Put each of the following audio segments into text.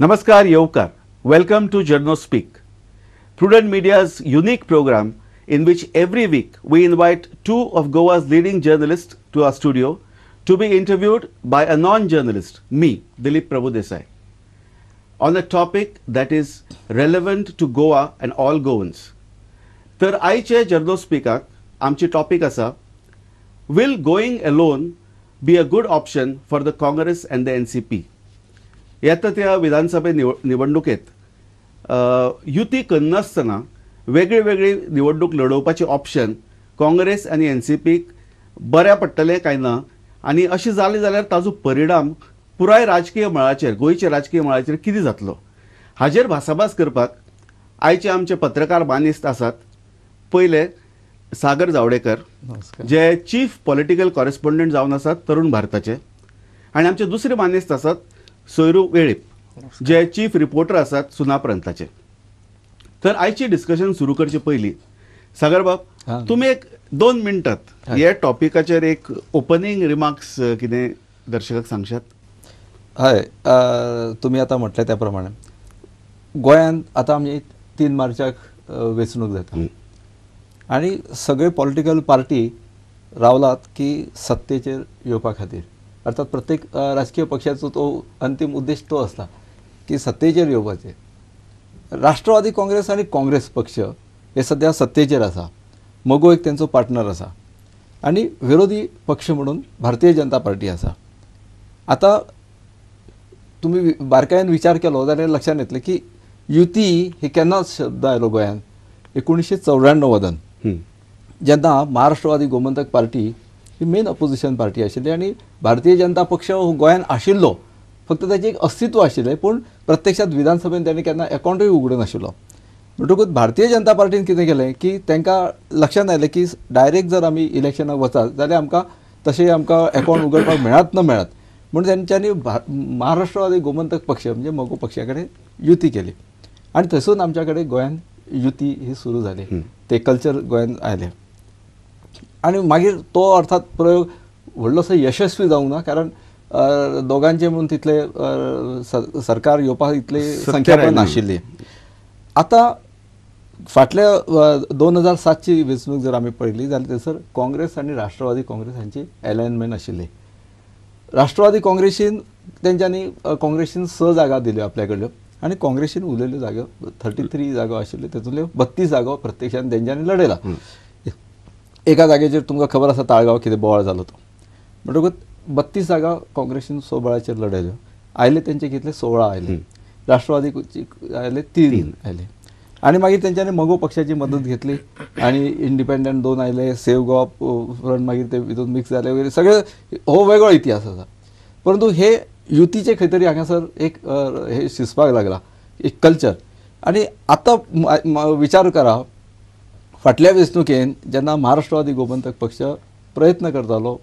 Namaskar Yevkar. Welcome to Journo Speak, Prudent Media's unique program in which every week we invite two of Goa's leading journalists to our studio to be interviewed by a non-journalist, me, Dilip Prabhudesai, on a topic that is relevant to Goa and all Goans. तर आयचे जर्नो स्पीकाक आमची topic आसा, will going alone be a good option for the Congress and the NCP? येता त्या विधानसभे निवडणुकेत युती करनासतना वेगळी वेगळी निवडणूक लढोवपाचे ऑप्शन काँग्रेस आणि एनसीपीक बऱ्या पडटले काय ना, आणि अशें जालें जाल्यार ताजो परिणाम पुराय राजकीय मळाचेर, गोंयच्या राजकीय मळाचेर कितें जातलो, हाजेर भासाभास करपाक आयचे आमचे पत्रकार मानिस्त आसात. पहिले सागर जावडेकर, जे चीफ पॉलिटिकल कॉरेस्पॉन्डंट जावन आसात तरुण भारताचे, आणि आमचे दुसरे मानिस्त आसात सोयरू वेळीप, जे चीफ रिपोर्टर आसात सुना प्रांताचे. तर आयची डिस्कशन सुरू करचे पयलीं सागर बाब, तुम्ही एक 2 मिनटात हे टॉपिकाचेर एक ओपनिंग रिमार्क्स कितें दर्शकाक सांगशात? हय, तुम्ही आता म्हटले त्या प्रमाणे गोंयांत आता आमी 3 मार्चाक वेंचणूक जाता आणि सगळे पॉलिटिकल पार्टी रावलात की सत्तेचेर येवपा खातीर. अर्थात प्रत्येक राजकीय पक्षाचो तो अंतिम उद्देश तो असता की सत्तेचेर येवपाचे. राष्ट्रवादी काँग्रेस आणि काँग्रेस पक्ष हे सध्या सत्तेचेर आसा, मगो एक त्यांचो पार्टनर आसा, आणि विरोधी पक्ष म्हणून भारतीय जनता पार्टी आसा. आता तुम्ही बारकायेन विचार केलो जाल्यार लक्षात येतले की युती ही केन्ना शब्द आयलो गोंयांत 1994 वर्सान, जेन्ना महाराष्ट्रवादी गोमंतक पार्टी ही मेन अपोजिशन पार्टी आशिल्ली आणि भारतीय जनता पक्ष हो गोंयांत आशिल्लो, फक्त त्याचे एक अस्तित्व आशिल्लें, पूण प्रत्यक्षात विधानसभेन त्यांनी केन्ना अकाउंटूय उगडूं नाशिल्लो. म्हणटकूच भारतीय जनता पार्टीन कितें केलें की तांकां लक्षात आयलें की डायरेक्ट जर आमी इलेक्शनाक वचत जाल्यार आमकां तशें आमकां अकाउंट उगडपाक मेळत ना मेळत, म्हणून तेंच्यांनी महाराष्ट्रवादी गोमंतक पक्ष म्हणजे मगो पक्षा कडेन युती केली, आणि थंयसून आमच्या कडेन गोंयांत युती ही सुरू जाली. ते कल्चर गोंयांत आयलें, आणि मागीर तो अर्थात प्रयोग व्हडलोसो यशस्वी जावंक ना, कारण दोगांचे म्हणून तितले सरकार येवपाक इतले संख्या नाशिल्ली. आता फाटल्या 2007ची वेंचणूक जर आमी पळयली जाल्यार थंयसर काँग्रेस आणि राष्ट्रवादी काँग्रेस हांची अलायनमेंट आशिल्ली. राष्ट्रवादी काँग्रेसीन तेंच्यांनी काँग्रेसीन 6 जागा दिल्यो आपल्या कडल्यो, आणि काँग्रेसीन उरलेल्यो जागो 33 जागो आशिल्ल्यो, तेतूंतल्यो 32 जागो प्रत्यक्षान तेंच्यांनी लढयला. एका जागेचेर तुमकां खबर आसा ताळगांव कितें बोवाळ जालो तो, म्हणटकूच 32 जागा काँग्रेसीन सोबळाचेर लढयल्यो. आयले तेंचे कितले 16 आयले, राष्ट्रवादी आयले 3 आयले, आणि मागीर तेंच्यांनी मगो पक्षाची मदत घेतली आणि इंडिपेंडंट 2 आयले, सेव्ह गोवा फ्रंट मागीर ते भितून मिक्स जाले वगैरे, सगळे हो वेगळो इतिहास आसा. परंतु हे युतीचे खंय तरी हांगासर एक हे शिजपाक लागला एक कल्चर. आणि आतां विचार करा, फाटल्या वेंचणुकेन जेन्ना महाराष्ट्रवादी गोमंतक पक्ष प्रयत्न करतालो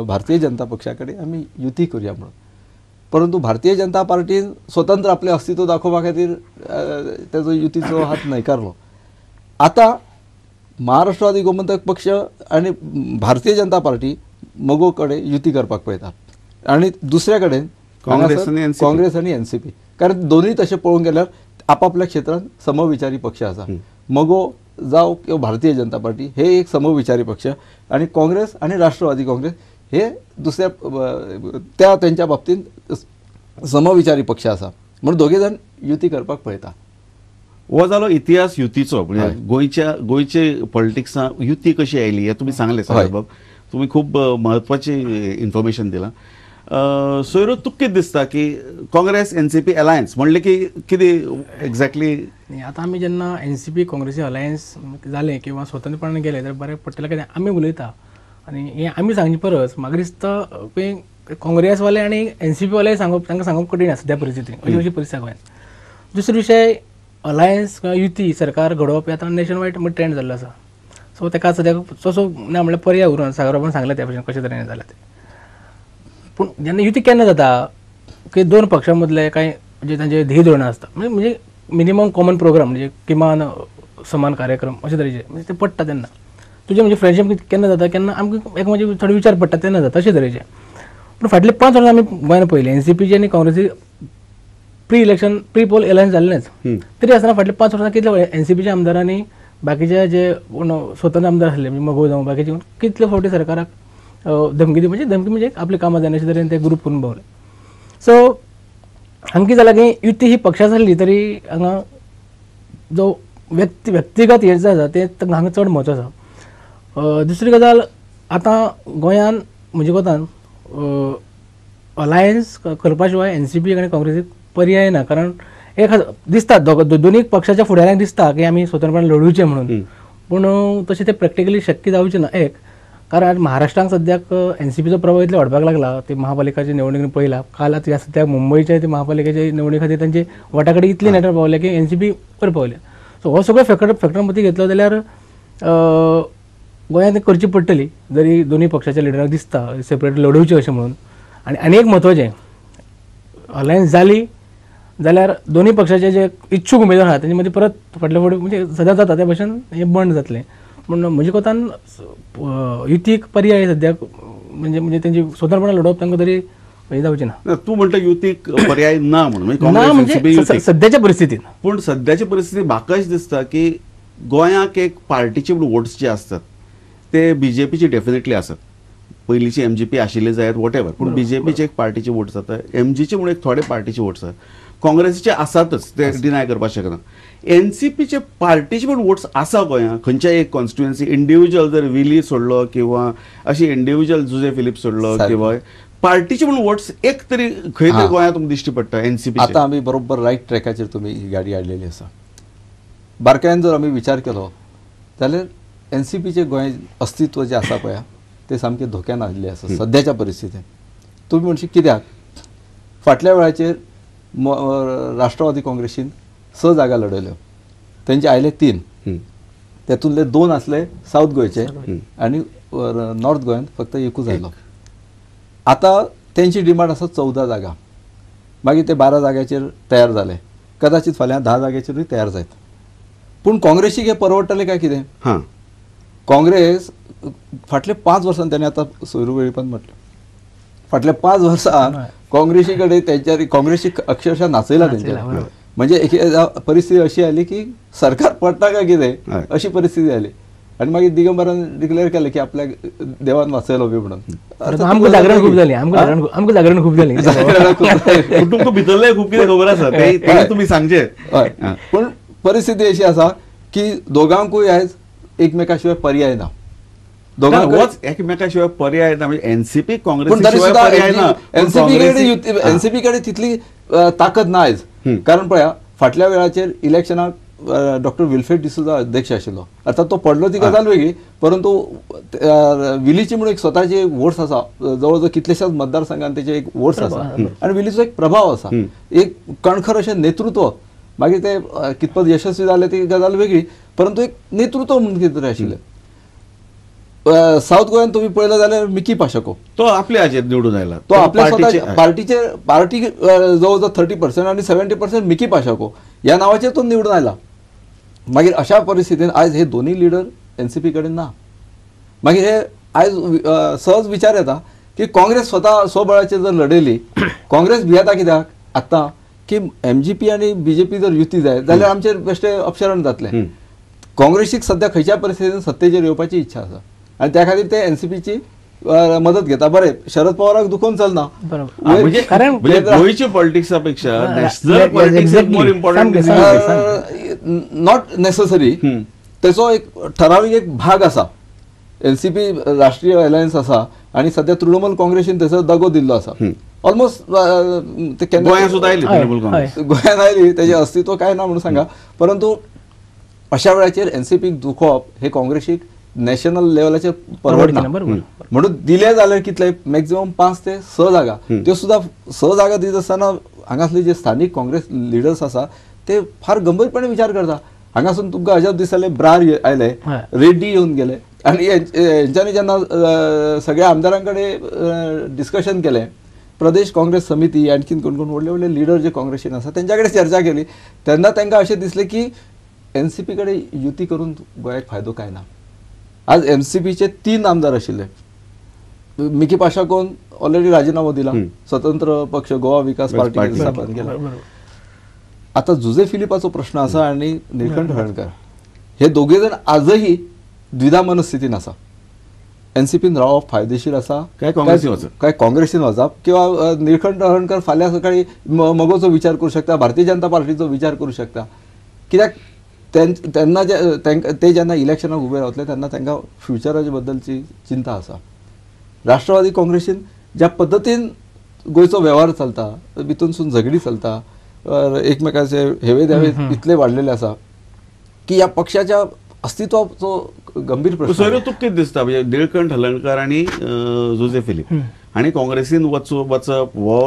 भारतीय जनता पक्षा कडेन आमी युती करुया म्हणून, परंतु भारतीय जनता पार्टीन स्वतंत्र आपले अस्तित्व दाखोवपा खातीर तेजो युतीचो हात न्हयकारलो. आता महाराष्ट्रवादी गोमंतक पक्ष आणि भारतीय जनता पार्टी मगो कडेन युती करपाक पळयता, आणि दुसऱ्या कडेन काँग्रेस आणि एनसीपी, कारण दोनूय तशें पळोवंक गेल्यार आपापल्या क्षेत्रांत समविचारी पक्ष आसा. मगो जावं किंवा भारतीय जनता पार्टी हे एक समविचारी पक्ष, आणि काँग्रेस आणि राष्ट्रवादी काँग्रेस हे दुसऱ्या त्या त्यांच्या बाबतीत समविचारी पक्ष आसा, म्हणून दोघे जण युती करपाक पळयता. हो जालो इतिहास युतीचो. म्हणजे गोंयचे पॉलिटिक्सांत युती कशी आयली हे तुमी सांगले सागर बाब, तुम्ही खूप महत्वाची इन्फॉर्मेशन दिला. सोयरो तुका कितें दिसता की काँग्रेस एनसीपी अलायन्स म्हणले की कितें एक्झॅक्टली? आता आमी जेन्ना एनसीपी काँग्रेसी अलायन्स जालें किंवा स्वतंत्रपणान गेले तर बरें पडटलें कितें आमी उलयता, आनी हे आमी सांगचे परस म्हाका दिसता काँग्रेसवाले आनी एनसीपी वाले तांकां सांगप कठीण आसा सद्या परिस्थितीन, अशी परिस्थिती गोंयांत. दुसरो विशय अलायन्स किंवा युती सरकार घडोवप आतां नेशन वायड ट्रेंड जाल्लो आसा, सो ताका सद्याक तसो ना म्हणल्यार पर्याय उरून सागर बाबान सांगलें त्या भशेन कशें तरेन जालें तें. पूण जेन्ना युती केन्ना जाता की 2 पक्षां मदले कांय म्हणजे तांचे ध्येय धोरणां आसता, म्हणजे मिनिमम कॉमन प्रोग्राम, म्हणजे किमान समान कार्यक्रम अशे तरेचे, म्हणजे ते पडटा तेन्ना तुजें म्हणजे फ्रेंडशीप केन्ना जाता, केन्ना आमकां एक म्हणजे थोडे विचार पडटा तेन्ना जाता अशे तरेचे. पूण फाटले 5 वर्सां आमी गोंयांत पळयलें एनसीपीची आनी काँग्रेसी pre election pre poll alliance जाल्लेच तरी आसतना फाटल्या 5 वर्सां कितले एनसीपीच्या आमदारांनी बाकीचे जे स्वतंत्र आमदार आसले म्हणजे मगो जावं बाकीचे कितले फावटी सरकाराक धमकी म्हणजे आपली कामां जायना अशे तरेन ते ग्रूप करून भोंवले. सो हांगा कितें जालां की युती ही पक्षां जाल्ली तरी हांगा जो व्यक्तिगत हें आसा तें हांगा चड म्हत्व आसा. दुसरी गजाल आतां गोंयान म्हज्या कोतान अलायन्स करपा शिवाय एनसीपी आनी काँग्रेसीक पर्याय ना. कारण एक दिसता दोनूय पक्षाच्या फुडाऱ्यांक दिसता की आमी स्वतंत्रपणान लढुचे म्हणून, पूण तशें तें प्रॅक्टिकली शक्य जावचें ना. एक कारण आज महाराष्ट्रांत सद्याक एनसीपीचो प्रभाव इतलो वाडपाक लागला. ते महापालिकाच्या निवडणुकीन पळयला काल आतां सद्याक मुंबयच्या ते महापालिकेच्या निवडणुके खातीर तांचे वोटा कडेन इतली नेटार पावले की एनसीपी वर पावले. सो हो सगळो फॅक्टर मतीं घेतलो जाल्यार गोंयांत करची पडटली जरी दोनूय पक्षाच्या लिडराक दिसता सेपरेट लढवचें अशें म्हणून. आनी एक म्हत्वाचें अलायन्स जाली जाल्यार दोनूय पक्षाचे जे इच्छूक उमेदवार आहात तांचे मदीं परत फाटल्या फावटी म्हणजे सद्या जाता त्या भशेन हें बंद जातलें. पूण म्हज्या कोतान युतीक पर्याय सद्याक म्हणजे तेंची स्वतंत्रपणान लढवप तांकां तरी हें जावचें ना. तूं म्हणटा युतीक पर्याय ना म्हणून ना म्हणजे सद्याच्या परिस्थितीन. पूण सद्याची परिस्थिती म्हाका अशें दिसता की गोंयाक एक पार्टीचे वोट्स जे असतात ते बीजेपीचे डेफिनेटली आसत. पयलींची एमजीपी आशिल्ले जायत वॉट एवर, पूण बीजेपीचे एक पार्टीचे वोट्स जाता, एमजीचे म्हणून एक थोडे पार्टीचे वोट्स आसात, काँग्रेसीचे आसातच ते डिनाय करपाक शकना. एनसीपीचे पार्टीचे पण वोट्स आसा गोंयांत खंयच्याय एक कॉन्स्टिट्युएन्सी इंडिव्हिज्युअल जर विली सोडलो किंवा अशी इंडिव्हिज्युअल जुजे फिलिप सोडलो किंवा पार्टीचे पण वोट्स एक तरी खंय तरी गोंयांत तुमकां दिश्टी पडटा एनसीपी. आता आमी बरोबर रायट ट्रॅकाचेर तुमी ही गाडी हाडलेली आसा. बारकायेन जर आमी विचार केलो जाल्यार एनसीपीचे गोंयांत अस्तित्व जे आसा पळय ते सामकें धोक्यान आयिल्लें आसा सद्याच्या परिस्थितीन. तुमी म्हणशी कित्याक फाटल्या वेळाचेर राष्ट्रवादी काँग्रेसीन 6 जागा लढयल्यो, तेंचे आयले 3, तेतूंतले 2 आसले सावथ गोंयचे आनी नॉर्थ गोंयांत फक्त एकूच आयलो. आतां तेंची डिमांड आसा 14 जागा, मागीर ते 12 जाग्याचेर तयार जाले, कदाचित फाल्यां 10 जाग्याचेरूय तयार जायत. पूण काँग्रेसीक हे परवडटलें काय कितें? काँग्रेस फाटले 5 वर्सां त्यांनी आता सोयरूवेळीपण म्हटलं फाटल्या 5 वर्सां काँग्रेसी कडेन तेंच्या काँग्रेसी अक्षरशः नाचयला तेंच्या. म्हणजे एक परिस्थिती अशी आली की सरकार पडटा काय कितें अशी परिस्थिती आली. आनी मागीर दिगंबरान डिक्लेअर केलें की आपल्याक देवान वाचयलो बी म्हणून. आमकां जागरण खूब जाली, आमकां जागरण खूब जाली. तुमकां भितरले खूब कितें खबर आसा ते तुमी सांगचे. पूण परिस्थिती अशी आसा की दोगांकूय आयज एकमेका शिवाय पर्याय ना. दोघांच एकमेका शिवाय पर्याय ना. म्हणजे एनसीपी काँग्रेस शिवाय पर्याय ना. एनसीपी कडे तितली ताकद ना आयज. कारण पळया फाटल्या वेळाचेर इलेक्शनाक डॉक्टर विल्फ्रेड डिसूजा अध्यक्ष आशिल्लो. अर्थात तो पडलो ती गजाल वेगळी, परंतु विलीची म्हणून एक स्वताची वोट्स आसा, जवळजवळ कितलेशाच मतदारसंघात त्याचे एक वोट्स आसा आणि विलीचो एक प्रभाव आसा, एक कणखर अशें नेतृत्व. मागीर ते कितपत यशस्वी जाले ती गजाल वेगळी, परंतु एक नेतृत्व म्हणून कितें तरी आशिल्लें. साऊथ गोंयांत तुम्ही पळयलें जाल्यार मिकी पाशको तो आपल्या हाचेर निवडून आयला. तो आपल्या पार्टी जवळजवळ 30% आणि 70% मिकी पाशको ह्या नावाचेर तो निवडून आयला. मागीर अशा परिस्थितीन आयज हे दोन्ही लिडर एनसीपी कडेन ना. मागीर हे आयज सहज विचार येता की काँग्रेस स्वता स्वबळाचेर जर लढयली, काँग्रेस भियेता कित्याक आतां की एमजीपी आणि बीजेपी जर युती जाय जाल्यार आमचेर बेश्टे अपशरण जातलें. काँग्रेसीक सध्या खंयच्या परिस्थितीन सत्तेचेर येवपाची इच्छा आसा आणि त्या खातीर ते एनसीपीची मदत घेता. बरें, शरद पवाराक दुखोवन चलना, गोंयच्या पॉलिटिक्सा पेक्षा national politics more important not necessary. तेचो एक ठरावीक एक भाग आसा. एनसीपी राष्ट्रीय अलायन्स आसा आणि सध्या तृणमूल काँग्रेसीन थंयसर दगो दिल्लो आसा. ऑलमोस्ट गोंयांत सुद्दां आयली तृणमूल काँग्रेस, गोंयांत आयली, तेजें अस्तित्व काय ना म्हणून सांगा. परंतु अशा वेळाचेर एनसीपीक दुखोवप हे काँग्रेसीक नॅशनल लेवलाचेर परवडना. म्हणून दिले जाल्यार कितले मॅक्झिमम 5 ते 6 जागा. त्यो सुद्दां 6 जागा दित आसतना हांगासले जे स्थानिक काँग्रेस लिडर्स आसा ते फार गंभीरपणे विचार करता. हांगासून तुमकां अजाप दिसताले ब्रार आयले, रेड्डी येवन गेले आनी हेंच्यांनी जेन्ना सगळ्या आमदारांकडे डिस्कशन केलें, प्रदेश काँग्रेस समिती आणखीन कोण कोण व्हडले व्हडले लिडर जे काँग्रेसीन आसा तेंच्या कडेन चर्चा केली, तेन्ना तांकां अशें दिसलें की एनसीपी कडेन युती करून गोंयाक फायदो काय ना. आज एनसीपीचे 3 आमदार आशिल्ले. मिकी पाशाकोन ऑलरेडी राजीनामो दिला, स्वतंत्र पक्ष गोवा विकास पार्टी स्थापन केला. आता जुजे फिलिपाचो प्रश्न असा आणि निळकंठ हळणकर हे दोघे जण आजही द्विधा मनस्थितीन आसा. एनसीपीन रावप फायदेशीर आसा काय काँग्रेसीन वचप? काय काँग्रेसीन वचप किंवा निळकंठ हळणकर फाल्यां सकाळी मगोचो विचार करू शकता, भारतीय जनता पार्टीचो विचार करू शकता. कित्याक तेन्ना ते जेन्ना इलेक्शनाक उबे रावतले तेन्ना तांकां फ्युचराचे बद्दलची चिंता आसा. राष्ट्रवादी काँग्रेसीन ज्या पद्दतीन गोंयचो वेव्हार चलता, भितूनसून झगडी चलता, एकमेकाचे हेवे देवे इतले वाडलेले आसा की ह्या पक्षाच्या अस्तित्वाचो गंभीर प्रश्न. सोयरो तुका कितें दिसता म्हणजे निळकंठ हळणकर आणि जुजे फिलीप आणि काँग्रेसीन वचप हो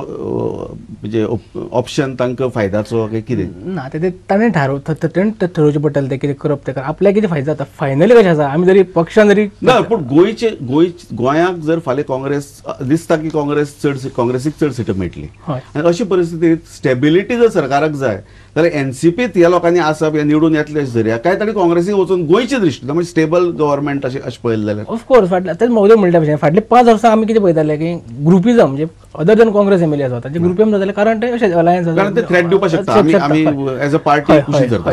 म्हणजे ऑप्शन तांकां फायद्याचो काय कितें ना ते ताणें ठरोवचें पडटलें ते कितें करप ते आपल्याक कितें फायदो जाता. फायनली कशें आसा आमी जरी पक्षान जरी ना पूण गोंयांक जर फाल्यां काँग्रेस दिसता की काँग्रेसीक चड सिटां मेळटली आनी अशी परिस्थितींत स्टेबिलिटी जर सरकाराक जाय जाल्यार एनसीपीत ह्या लोकांनी आसप हे निवडून येतले जरी काय तांणी काँग्रेसीक वचून गोंयचे दृश्टी म्हणजे स्टेबल गव्हर्मेंट अशें पळयलें जाल्यार ऑफकोर्स तेच मोदी म्हणटा भशेन फाटले 5 वर्सां आमी कितें पळयताले की ग्रुपिजम म्हणजे अदर दॅन काँग्रेस एमएलए आसा तांचे ग्रुपिजम जाताले कारण ते अशें अलायन्स कारण ते थ्रेट दिवपाक शकता आमी एज अ पार्टी कुशीक धरता.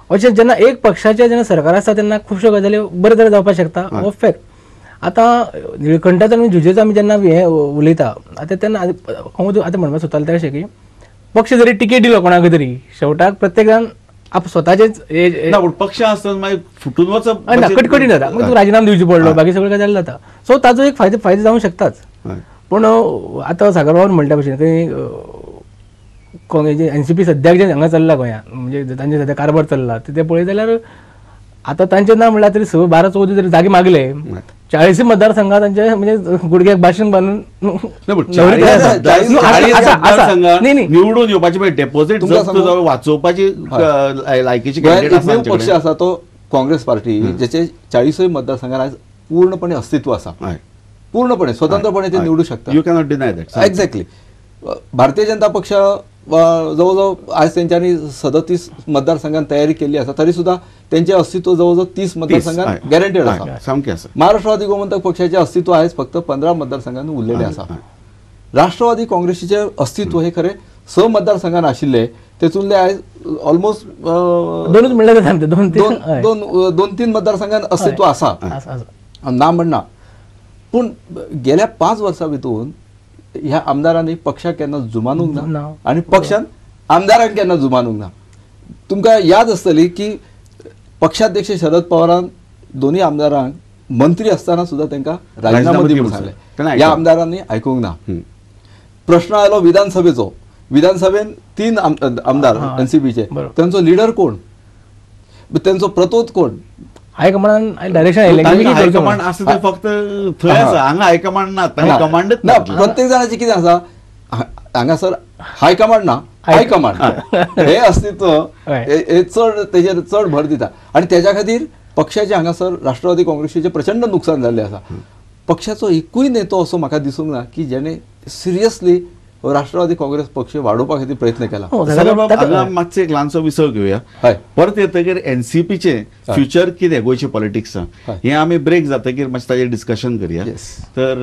अशें जेन्ना एक पक्षाचे जेन्ना सरकार आसता तेन्ना खुबश्यो गजाली बरे तरेन जावपाक शकता हो फॅक्ट. आतां निळकंठाचो आनी जुजेचो आमी जेन्ना हे उलयता आतां तेन्ना आतां म्हणपाक सोदताले ते अशें की पक्ष जरी टिकेट दिलो कोणाक तरी शेवटाक प्रत्येक जाण स्वताचेच पक्ष आसतना मागीर फुटून वचप कटकटी जाता मागीर तूं राजिनामा दिवची पडलो बाकी सगळ्यो गजाली जाता. सो ताजो एक फायदो जावंक शकताच. पूण आतां सागरबाबन म्हणटा भशेन खंय एनसीपी सद्याक जे हांगा चल्ला गोंयांत म्हणजे तांचे सद्या कारभार चल्ला ते पळयत जाल्यार आतां तांचें ना म्हणल्यार तरी 12-14 जरी जागे मागले 40 मतदारसंघात तांचे म्हणजे गुडघ्याक भाशण बांदून निवडून येवपाची डेपोजीट वाचोवपाची लायकीची पक्ष आसा तो काँग्रेस पार्टी जेचे 40 मतदारसंघात आज पूर्णपणे अस्तित्व आसा, पूर्णपणे स्वतंत्रपणे ते निवडू शकता. You cannot deny that. Exactly. Bharatiya Janata पक्ष जवळजवळ आज त्यांच्यानी 37 मतदारसंघात तयारी केली आसा तरी सुद्धा त्यांचे अस्तित्व जवळजवळ 30 मतदारसंघात गॅरंटेड आसा. महाराष्ट्रवादी गोमंतक पक्षाचे अस्तित्व आज फक्त 15 मतदारसंघांनी उरलेले आसा. राष्ट्रवादी काँग्रेसीचे अस्तित्व हे खरे 6 मतदारसंघात आशिल्ले तेतूनले आज ऑलमोस्ट 2-3 मतदारसंघात अस्तित्व आसा ना म्हणना. पूण गेल्या 5 वर्सां भितर ह्या आमदारांनी पक्षाक केन्ना जुमानूंक ना आणि पक्षान आमदारांक केन्ना जुमानूंक ना. तुमकां याद आसतली की पक्षाध्यक्ष शरद पवारान दोन्ही आमदारांक मंत्री असताना सुद्धा तांकां राजीनामा दी म्हणून सांगलें. ह्या आमदारांनी आयकूंक ना. प्रश्न आयलो विधानसभेचो. विधानसभेन 3 आमदार एनसीपीचे तांचो लिडर कोण, तांचो प्रतोद कोण, हायकमांडान डायरेक्शन हायकमांड आसा ते फक्त थंय आसा, हांगा हायकमांड ना. कमांडच ना. प्रत्येक जाणांचे कितें आसा हांगासर हायकमांड ना हायकमांड हे अस्तित्व हे चड तेजेर चड भर दिता आनी तेज्या खातीर पक्षाचे हांगासर राष्ट्रवादी काँग्रेसीचे प्रचंड नुकसान जाल्लें आसा. पक्षाचो एकूय नेतो असो म्हाका दिसूंक ना की जेणे सिरियसली राष्ट्रवादी काँग्रेस पक्ष वाडोवपा खातीर प्रयत्न केला. मातसो एक ल्हानसो विसव घेवया. परत येतकीर एनसीपीचे फ्युचर कितें गोंयचे पॉलिटिक्सान हें आमी ब्रेक जातकीर मातशें ताजेर डिस्कशन करया. तर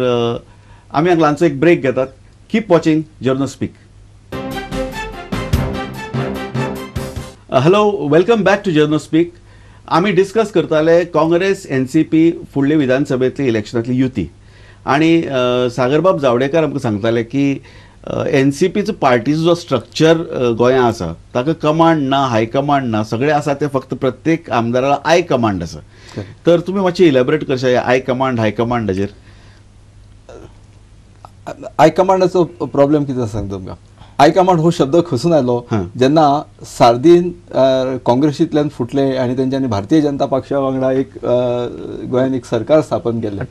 आमी हांगा ल्हानसो एक ब्रेक घेतात. Keep watching Journo Speak. Hello, welcome back to Journo Speak. आमी डिस्कस करताले काँग्रेस एनसीपी फुडले विधानसभेतली इलेक्शनांतली युती आनी सागरबाब जावडेकर आमकां सांगताले की एनसीपीचो पार्टीचो जो स्ट्रक्चर गोंयांत आसा ताका कमांड ना हायकमांड ना, सगळे आसा ते फक्त प्रत्येक आमदाराला हाय कमांड आसा. तर तुमी मातशें इलॅबोरेट करशा हाय कमांड हायकमांडाचेर. हायकमांडाचो प्रॉब्लेम कितें सांगता तुमकां. हायकमांड हो शब्द खसून आयलो जेन्ना सार्दीन काँग्रेसींतल्यान फुटले आनी तेंच्यांनी भारतीय जनता पक्षा वांगडा एक गोंयांत एक सरकार स्थापन केलें.